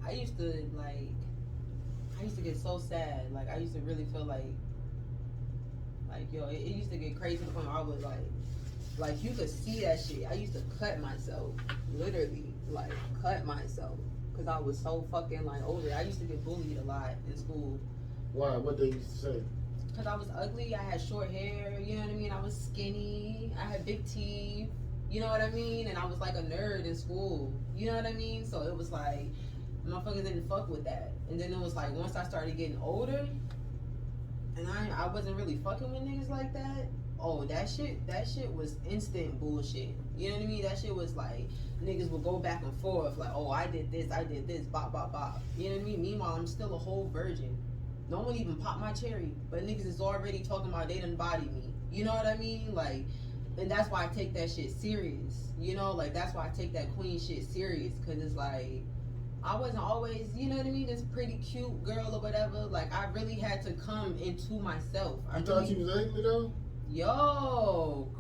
I used to get so sad. Like I used to really feel like yo, it used to get crazy to the point where I was like you could see that shit. I used to cut myself, literally, like cut myself, cause I was so fucking like over it. I used to get bullied a lot in school. Why? What they used to say? Cause I was ugly. I had short hair. You know what I mean. I was skinny. I had big teeth. You know what I mean. And I was like a nerd in school. You know what I mean. So it was like motherfuckers didn't fuck with that. And then it was like once I started getting older, and I wasn't really fucking with niggas like that. Oh, that shit was instant bullshit. You know what I mean? That shit was like niggas would go back and forth like, oh, I did this, bop bop bop. You know what I mean? Meanwhile, I'm still a whole virgin. No one even popped my cherry, but niggas is already talking about they done body me. You know what I mean? Like, and that's why I take that shit serious. You know, like that's why I take that queen shit serious, cause it's like I wasn't always, you know what I mean, this pretty cute girl or whatever. Like I really had to come into myself. You thought you was ugly though? Yo,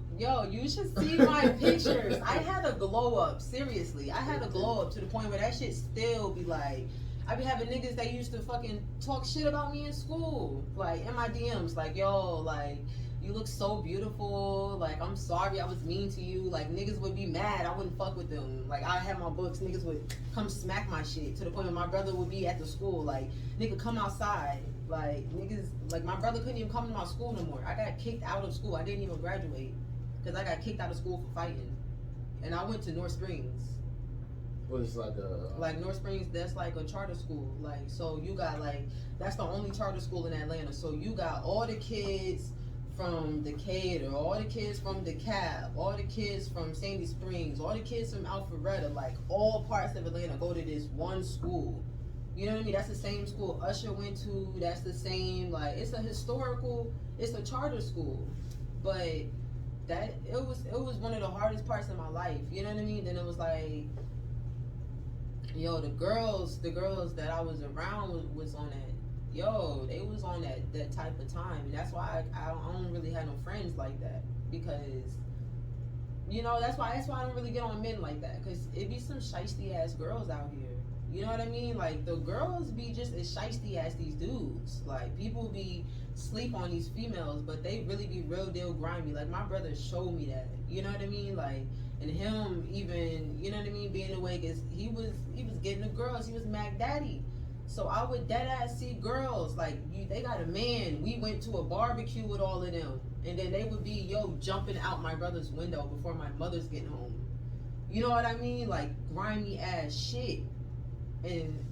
you should see my pictures. I had a glow up, seriously. I had a glow up to the point where that shit still be like, I be having niggas that used to fucking talk shit about me in school, like in my DMs, like, yo, like, you look so beautiful, like, I'm sorry I was mean to you, like, niggas would be mad, I wouldn't fuck with them, like, I had my books, niggas would come smack my shit, to the point where my brother would be at the school, like, nigga, come outside, like, niggas, like, my brother couldn't even come to my school no more, I got kicked out of school, I didn't even graduate, because I got kicked out of school for fighting, and I went to North Springs. What is like a like North Springs, that's like a charter school. Like, so you got like, that's the only charter school in Atlanta. So you got all the kids from Decatur, all the kids from DeKalb, all the kids from Sandy Springs, all the kids from Alpharetta, like all parts of Atlanta go to this one school. You know what I mean? That's the same school Usher went to. That's the same, like, it's a charter school. But that, it was one of the hardest parts of my life. You know what I mean? Then it was like, yo, the girls that I was around was on that. Yo, they was on that type of time, and that's why I don't really have no friends like that, because, you know, that's why I don't really get on men like that, because it be some shiesty ass girls out here. You know what I mean? Like, the girls be just as shiesty as these dudes. Like, people be sleep on these females, but they really be real deal grimy. Like, my brother showed me that. You know what I mean? Like, and him even, you know what I mean, being awake, is he was getting the girls. He was Mac Daddy. So I would dead ass see girls like, they got a man. We went to a barbecue with all of them, and then they would be, yo, jumping out my brother's window before my mother's getting home. You know what I mean? Like, grimy ass shit. And